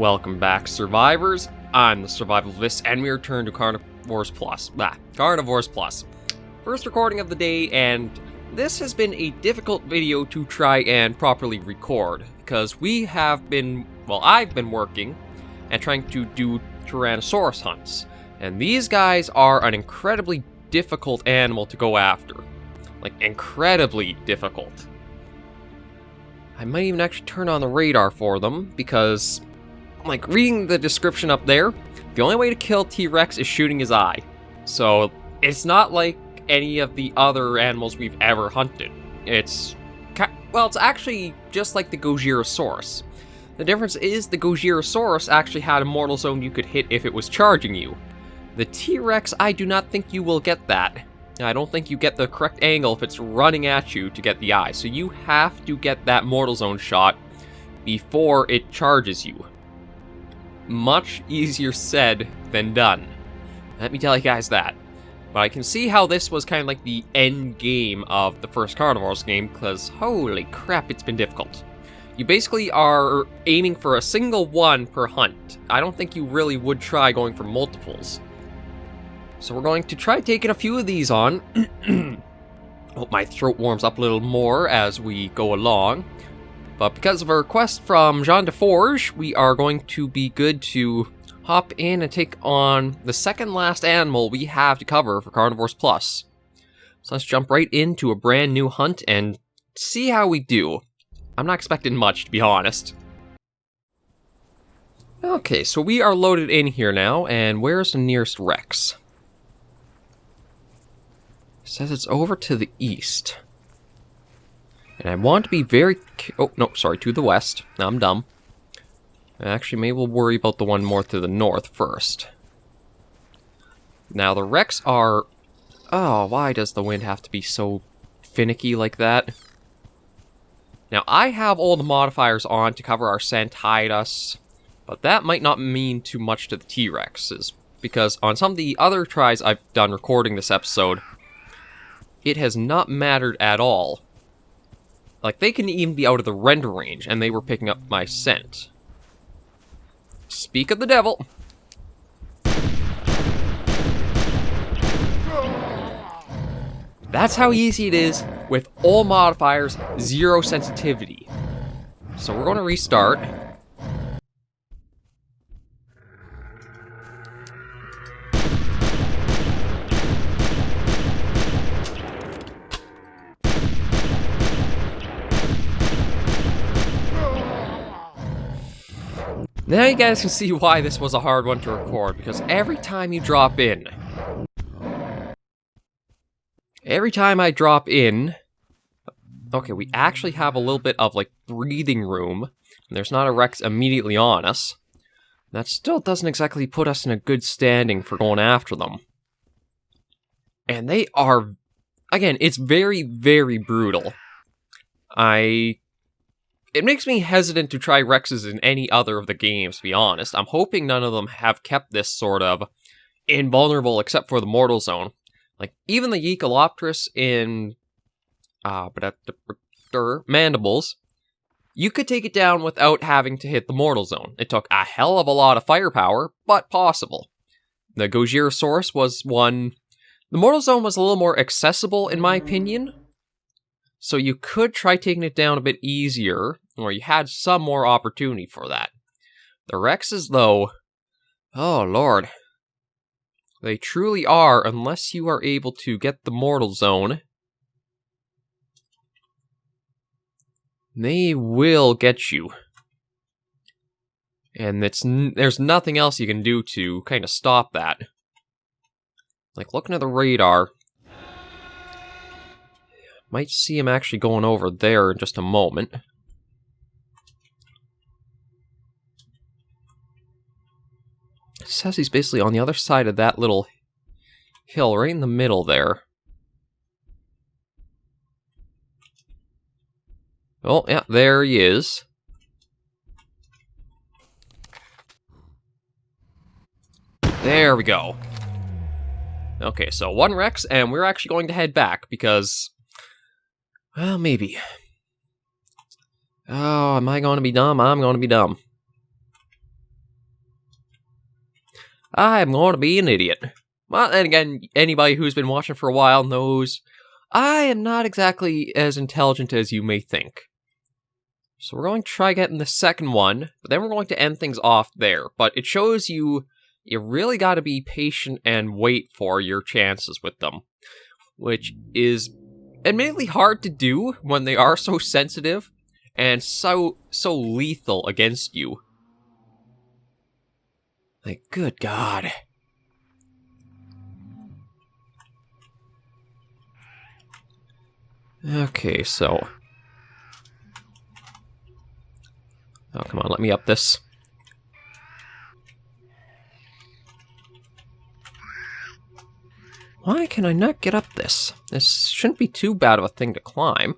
Welcome back, survivors. I'm the SurvivalVis, and we return to Carnivores Plus. Carnivores Plus. First recording of the day, and this has been a difficult video to try and properly record, because I've been working and trying to do Tyrannosaurus hunts, and these guys are an incredibly difficult animal to go after. Like, incredibly difficult. I might even actually turn on the radar for them, because, like, reading the description up there, the only way to kill T-Rex is shooting his eye. So, it's not like any of the other animals we've ever hunted. It's actually just like the Gojirosaurus. The difference is the Gojirosaurus actually had a mortal zone you could hit if it was charging you. The T-Rex, I do not think you will get that. I don't think you get the correct angle if it's running at you to get the eye. So you have to get that mortal zone shot before it charges you. Much easier said than done. Let me tell you guys that. But I can see how this was kind of like the end game of the first Carnivores game, because holy crap, it's been difficult. You basically are aiming for a single one per hunt. I don't think you really would try going for multiples. So we're going to try taking a few of these on. Hope my throat warms up a little more as we go along. But because of a request from Jean Deforge, we are going to be good to hop in and take on the second last animal we have to cover for Carnivores Plus. So let's jump right into a brand new hunt and see how we do. I'm not expecting much, to be honest. Okay, so we are loaded in here now, and where's the nearest Rex? It says it's over to the east. And I want to be very... to the west. No, I'm dumb. Actually, maybe we'll worry about the one more to the north first. Now, the Rex are... Oh, why does the wind have to be so finicky like that? Now, I have all the modifiers on to cover our scent, hide us, but that might not mean too much to the T-Rexes, because on some of the other tries I've done recording this episode, it has not mattered at all. Like, they can even be out of the render range, and they were picking up my scent. Speak of the devil. That's how easy it is with all modifiers, 0 sensitivity. So we're going to restart. Now you guys can see why this was a hard one to record, because every time you drop in... Okay, we actually have a little bit of, like, breathing room, and there's not a Rex immediately on us. That still doesn't exactly put us in a good standing for going after them. And they are... Again, it's very, very brutal. It makes me hesitant to try Rexes in any other of the games, to be honest. I'm hoping none of them have kept this sort of invulnerable except for the mortal zone. Like, even the Lagiacrus in Mandibles, you could take it down without having to hit the mortal zone. It took a hell of a lot of firepower, but possible. The Gojirosaurus was one... The mortal zone was a little more accessible, in my opinion. So you could try taking it down a bit easier, or you had some more opportunity for that. The Rexes, though, oh lord. They truly are, unless you are able to get the mortal zone. They will get you. And there's nothing else you can do to kind of stop that. Like, looking at the radar... Might see him actually going over there in just a moment. It says he's basically on the other side of that little hill, right in the middle there. Oh, yeah, there he is. There we go. Okay, so one Rex, and we're actually going to head back, because... Well, maybe. Oh, am I going to be dumb? I'm going to be dumb. I'm going to be an idiot. Well, and again, anybody who's been watching for a while knows I am not exactly as intelligent as you may think. So we're going to try getting the second one, but then we're going to end things off there. But it shows you really got to be patient and wait for your chances with them, which is admittedly hard to do when they are so sensitive and so lethal against you. Like, good God. Okay, so... Oh, come on, let me up this. Why can I not get up this? This shouldn't be too bad of a thing to climb.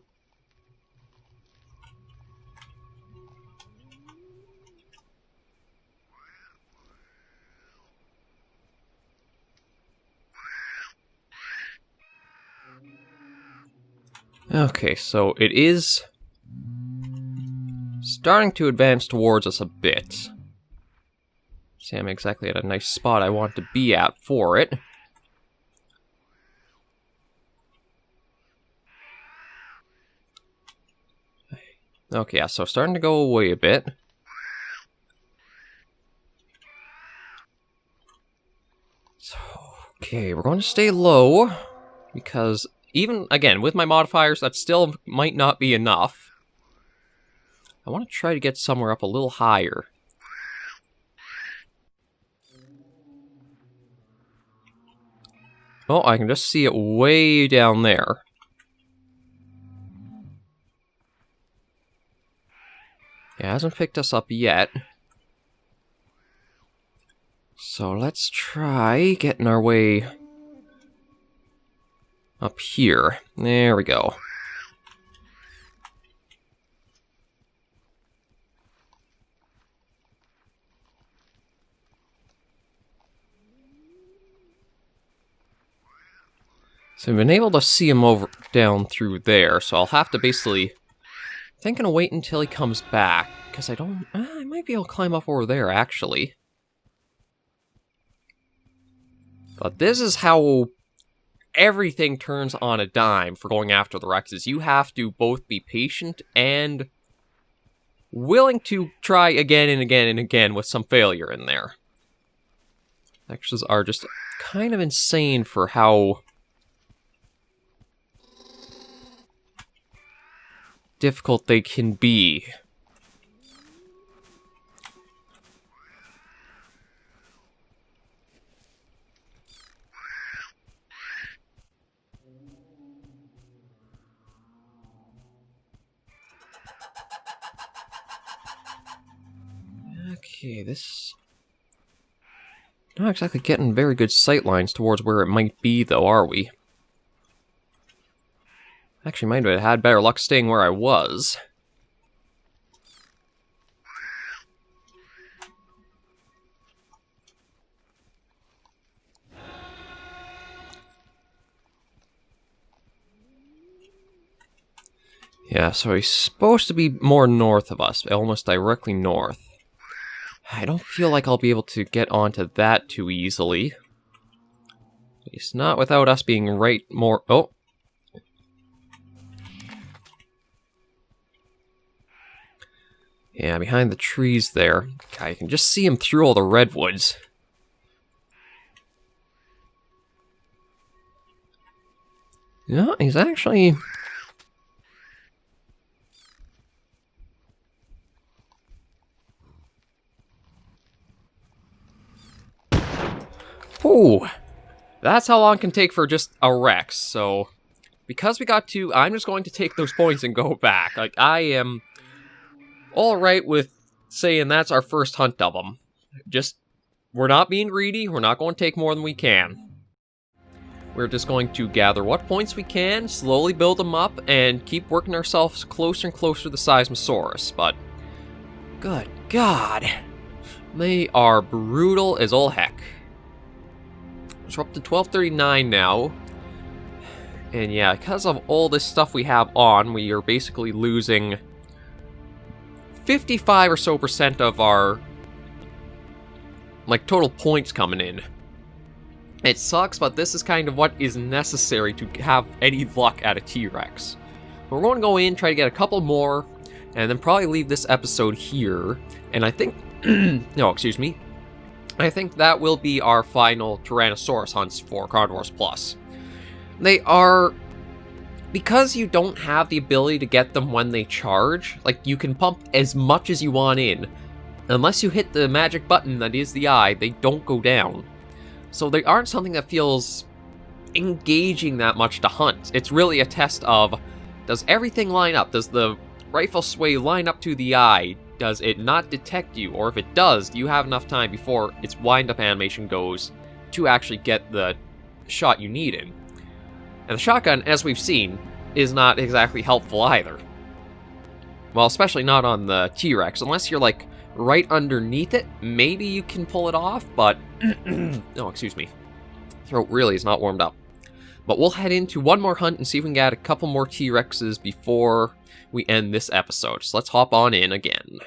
Okay, so it is starting to advance towards us a bit. See, I'm exactly at a nice spot I want to be at for it. Okay, yeah, so starting to go away a bit. So, okay, we're going to stay low, because even, again, with my modifiers, that still might not be enough. I want to try to get somewhere up a little higher. Oh, I can just see it way down there. It hasn't picked us up yet. So let's try getting our way up here. There we go. So I've been able to see him over down through there, so I'll have to basically... I'm gonna wait until he comes back, because I don't... I might be able to climb up over there, actually. But this is how everything turns on a dime for going after the Rexes. You have to both be patient and willing to try again and again and again with some failure in there. Rexes are just kind of insane for how difficult they can be. Okay, this... Not exactly getting very good sight lines towards where it might be, though, are we? Actually, might have had better luck staying where I was. Yeah, so he's supposed to be more north of us, almost directly north. I don't feel like I'll be able to get onto that too easily. At least not without us being right more... Oh! Yeah, behind the trees there. God, you can just see him through all the redwoods. Yeah, he's actually... Ooh, that's how long it can take for just a Rex, so... Because we got two, I'm just going to take those points and go back. Like, I am alright with saying that's our first hunt of them. Just, we're not being greedy, we're not going to take more than we can. We're just going to gather what points we can, slowly build them up, and keep working ourselves closer and closer to the Seismosaurus, but... Good God. They are brutal as all heck. So we're up to 1239 now. And yeah, because of all this stuff we have on, we are basically losing 55 or so % of our like, total points coming in. It sucks, but this is kind of what is necessary to have any luck at a T-Rex. We're going to go in, try to get a couple more, and then probably leave this episode here. And I think... no, excuse me. I think that will be our final Tyrannosaurus hunts for Carnivores Plus. They are... Because you don't have the ability to get them when they charge, like, you can pump as much as you want in. Unless you hit the magic button that is the eye, they don't go down. So they aren't something that feels engaging that much to hunt. It's really a test of, does everything line up? Does the rifle sway line up to the eye? Does it not detect you? Or if it does, do you have enough time before its wind-up animation goes to actually get the shot you need in? And the shotgun, as we've seen, is not exactly helpful either. Well, especially not on the T-Rex. Unless you're, like, right underneath it, maybe you can pull it off, but... oh, excuse me. Throat really is not warmed up. But we'll head into one more hunt and see if we can get a couple more T-Rexes before we end this episode. So let's hop on in again.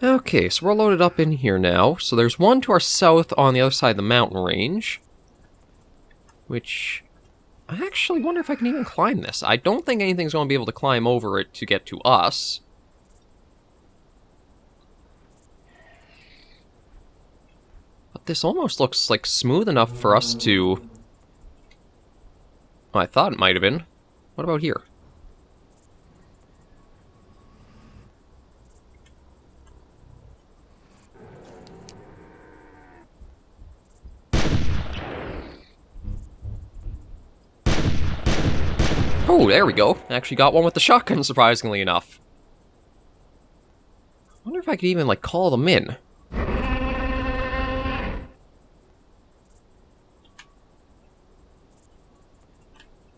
Okay, so we're loaded up in here now. So there's one to our south on the other side of the mountain range. Which, I actually wonder if I can even climb this. I don't think anything's going to be able to climb over it to get to us. But this almost looks like smooth enough for us to... Oh, I thought it might have been. What about here? Oh, there we go. Actually got one with the shotgun, surprisingly enough. I wonder if I could even, like, call them in.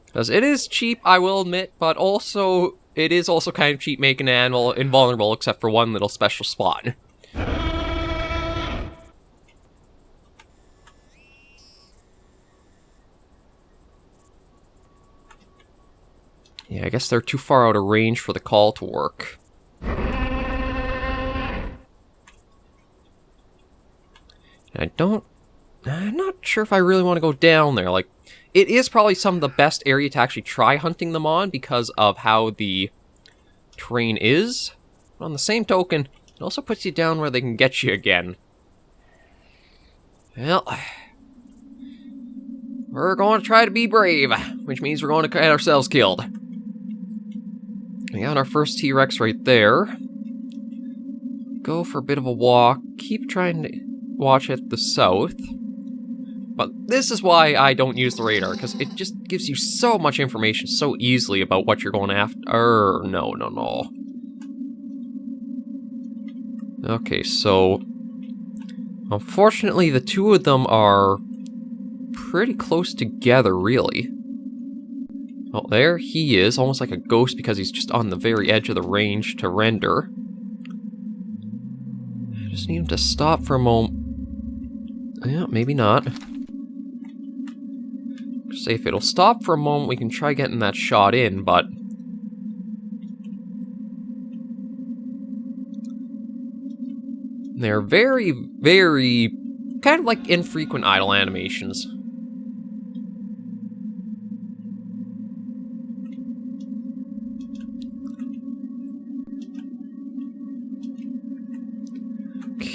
Because it is cheap, I will admit, but also, it is also kind of cheap making an animal invulnerable except for one little special spot. Yeah, I guess they're too far out of range for the call to work. And I'm not sure if I really want to go down there. Like, it is probably some of the best area to actually try hunting them on because of how the terrain is. But on the same token, it also puts you down where they can get you again. Well, we're going to try to be brave, which means we're going to get ourselves killed. We got our first T-Rex right there. Go for a bit of a walk. Keep trying to watch at the south. But this is why I don't use the radar, because it just gives you so much information so easily about what you're going after. No. Okay, so... Unfortunately, the two of them are pretty close together, really. Well, there he is, almost like a ghost because he's just on the very edge of the range to render. I just need him to stop for a moment. Yeah, maybe not. Say if it'll stop for a moment, we can try getting that shot in, but... They're very, very... kind of like infrequent idle animations.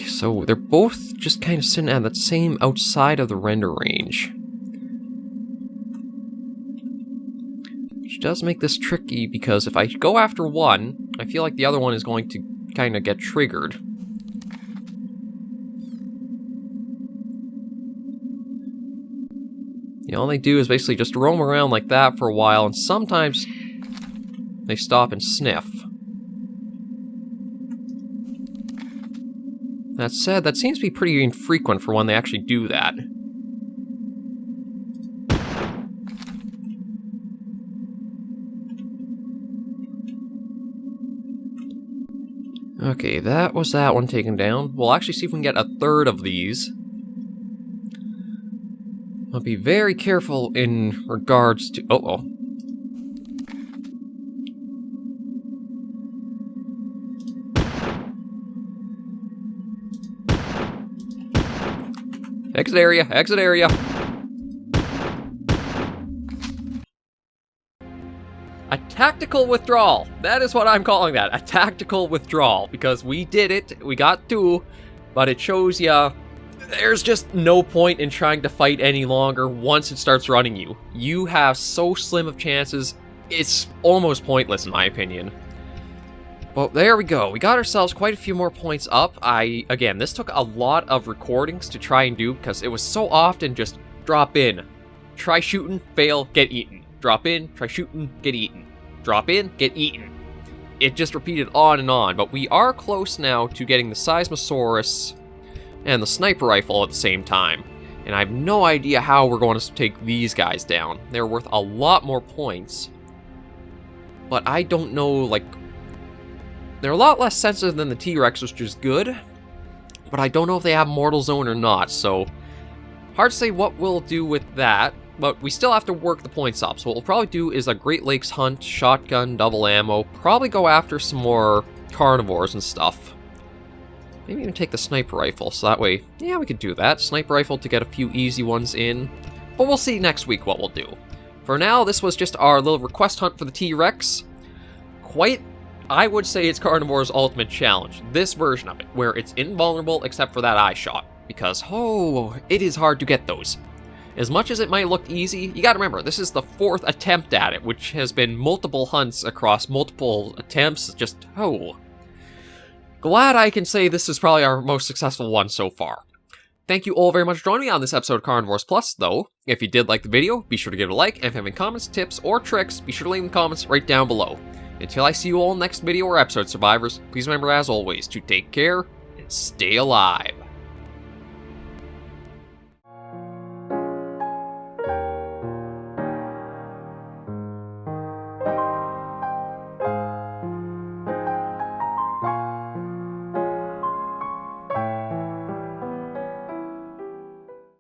So they're both just kind of sitting at that same outside of the render range. Which does make this tricky, because if I go after one, I feel like the other one is going to kind of get triggered. All they do is basically just roam around like that for a while, and sometimes they stop and sniff. That said, that seems to be pretty infrequent for when they actually do that. Okay, that was that one taken down. We'll actually see if we can get a third of these. I'll be very careful in regards to... Uh-oh. Exit area, exit area. A tactical withdrawal. That is what I'm calling that. A tactical withdrawal. Because we did it. We got 2. But it shows ya there's just no point in trying to fight any longer once it starts running you. You have so slim of chances. It's almost pointless in my opinion. But there we go. We got ourselves quite a few more points up. Again, this took a lot of recordings to try and do because it was so often just drop in. Try shooting, fail, get eaten. Drop in, try shooting, get eaten. Drop in, get eaten. It just repeated on and on, but we are close now to getting the Seismosaurus and the sniper rifle at the same time. And I have no idea how we're going to take these guys down. They're worth a lot more points. But I don't know, like... They're a lot less sensitive than the T-Rex, which is good. But I don't know if they have Mortal Zone or not, so... Hard to say what we'll do with that. But we still have to work the points up. So what we'll probably do is a Great Lakes hunt, shotgun, double ammo. Probably go after some more carnivores and stuff. Maybe even take the sniper rifle, so that way, yeah, we could do that. Sniper rifle to get a few easy ones in. But we'll see next week what we'll do. For now, this was just our little request hunt for the T-Rex. I would say it's Carnivore's Ultimate Challenge. This version of it, where it's invulnerable except for that eye shot. Because, oh, it is hard to get those. As much as it might look easy, you gotta remember, this is the 4th attempt at it, which has been multiple hunts across multiple attempts, just, oh. Glad I can say this is probably our most successful one so far. Thank you all very much for joining me on this episode of Carnivores Plus, though. If you did like the video, be sure to give it a like, and if you have any comments, tips, or tricks, be sure to leave them in the comments right down below. Until I see you all in the next video or episode, survivors, please remember as always to take care and stay alive.